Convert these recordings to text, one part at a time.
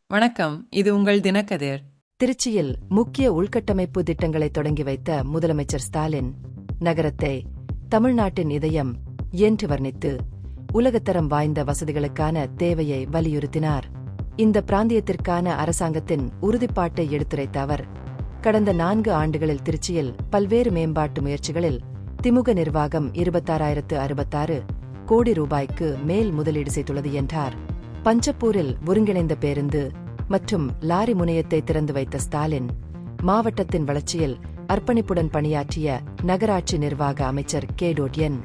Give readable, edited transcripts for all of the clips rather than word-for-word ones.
வணக்கம், இது உங்கள் தினக்கதிர். திருச்சியில் முக்கிய உள்கட்டமைப்பு திட்டங்களை தொடங்கி வைத்த முதலமைச்சர் ஸ்டாலின் நகரத்தை தமிழ்நாட்டின் இதயம் என்று வர்ணித்து உலகத்தரம் வாய்ந்த வசதிகளுக்கான தேவையை வலியுறுத்தினார். இந்த பிராந்தியத்திற்கான அரசாங்கத்தின் உறுதிப்பாட்டை எடுத்துரைத்த அவர், கடந்த 4 ஆண்டுகளில் திருச்சியில் பல்வேறு மேம்பாட்டு முயற்சிகளில் திமுக நிர்வாகம் 26,066 கோடி ரூபாய்க்கு மேல் முதலீடு செய்துள்ளது என்றார். பஞ்சப்பூரில் ஒருங்கிணைந்த பேருந்து மற்றும் லாரி முனையத்தை திறந்து வைத்த ஸ்டாலின், மாவட்டத்தின் வளர்ச்சியில் அர்ப்பணிப்புடன் பணியாற்றிய நகராட்சி நிர்வாக அமைச்சர் கே.என்.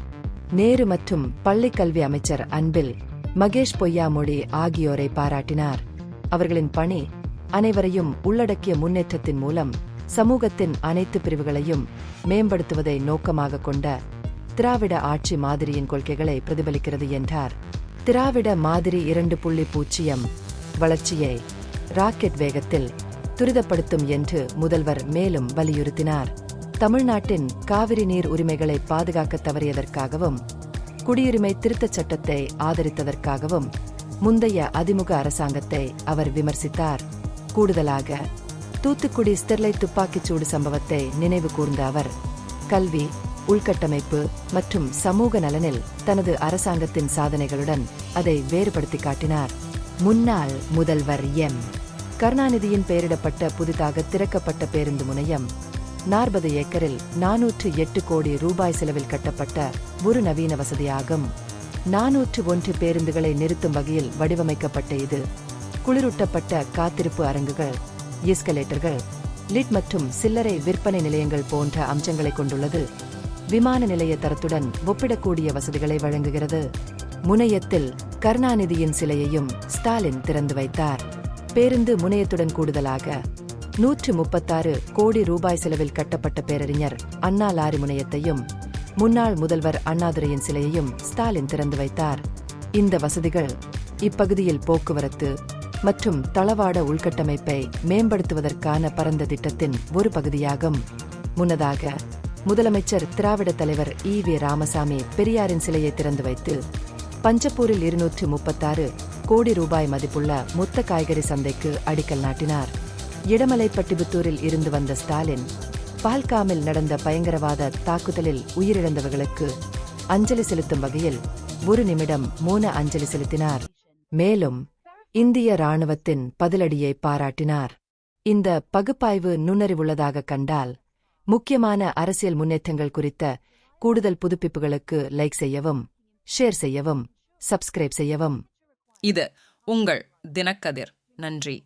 நேரு மற்றும் பள்ளிக் கல்வி அமைச்சர் அன்பில் மகேஷ் பொய்யாமொழி ஆகியோரை பாராட்டினார். அவர்களின் பணி அனைவரையும் உள்ளடக்கிய முன்னேற்றத்தின் மூலம் சமூகத்தின் அனைத்து பிரிவுகளையும் மேம்படுத்துவதை நோக்கமாக கொண்ட திராவிட ஆட்சி மாதிரியின் கொள்கைகளை பிரதிபலிக்கிறது என்றார். திராவிட மாதிரி 2.0 வளர்ச்சியை ராக்கெட் வேகத்தில் துரிதப்படுத்தும் என்று முதல்வர் மேலும் வலியுறுத்தினார். தமிழ்நாட்டின் காவிரி நீர் உரிமைகளை பாதுகாக்க தவறியதற்காகவும் குடியுரிமை திருத்தச் சட்டத்தை ஆதரித்ததற்காகவும் முந்தைய அதிமுக அரசாங்கத்தை அவர் விமர்சித்தார். கூடுதலாக தூத்துக்குடி ஸ்டெர்லைட் துப்பாக்கிச்சூடு சம்பவத்தை நினைவு கூர்ந்த அவர், கல்வி, உள்கட்டமைப்பு மற்றும் சமூக நலனில் தனது அரசாங்கத்தின் சாதனைகளுடன் அதை வேறுபடுத்தி காட்டினார். முன்னாள் முதல்வர் எம். கருணாநிதியின் பெயரிடப்பட்ட புதிதாக திறக்கப்பட்ட பேருந்து முனையம் 40 ஏக்கரில் 408 கோடி ரூபாய் செலவில் கட்டப்பட்ட ஒரு நவீன வசதியாகும். 401 பேருந்துகளை நிறுத்தும் வகையில் வடிவமைக்கப்பட்ட இது குளிரூட்டப்பட்ட காத்திருப்பு அரங்குகள், எஸ்கலேட்டர்கள், லிட் மற்றும் சில்லறை விற்பனை நிலையங்கள் போன்ற அம்சங்களை கொண்டுள்ளது. விமான நிலைய தரத்துடன் ஒப்பிடக்கூடிய வசதிகளை வழங்குகிறது. முனையத்தில் கருணாநிதியின் சிலையையும் ஸ்டாலின் திறந்து வைத்தார். பேருந்து முனையத்துடன் கூடுதலாக 136 கோடி ரூபாய் செலவில் கட்டப்பட்ட பேரறிஞர் அண்ணா லாரி முனையத்தையும் முன்னாள் முதல்வர் அண்ணாதுரையின் சிலையையும் ஸ்டாலின் திறந்து வைத்தார். இந்த வசதிகள் இப்பகுதியில் போக்குவரத்து மற்றும் தளவாட உள்கட்டமைப்பை மேம்படுத்துவதற்கான பரந்த திட்டத்தின் ஒரு பகுதியாகும். முன்னதாக முதலமைச்சர் திராவிட தலைவர் ஈ.வி. ராமசாமி பெரியாரின் சிலையை திறந்து வைத்து பஞ்சப்பூரில் 236 கோடி ரூபாய் மதிப்புள்ள மொத்த காய்கறி சந்தைக்கு அடிக்கல் நாட்டினார். இடமலைப்பட்டிபுத்தூரில் இருந்து வந்த ஸ்டாலின், பால்காமில் நடந்த பயங்கரவாத தாக்குதலில் உயிரிழந்தவர்களுக்கு அஞ்சலி செலுத்தும் வகையில் 1 நிமிடம் மௌன அஞ்சலி செலுத்தினார். மேலும் இந்திய ராணுவத்தின் பதிலடியை பாராட்டினார். இந்த பகுப்பாய்வு நுண்ணறிவுள்ளதாக கண்டால் முக்கியமான அரசியல் முன்னேற்றங்கள் குறித்த கூடுதல் புதுப்பிப்புகளுக்கு லைக் செய்யவும், ஷேர் செய்யவும், சப்ஸ்கிரைப் செய்யவும். இது உங்கள் தினக்கதிர். நன்றி.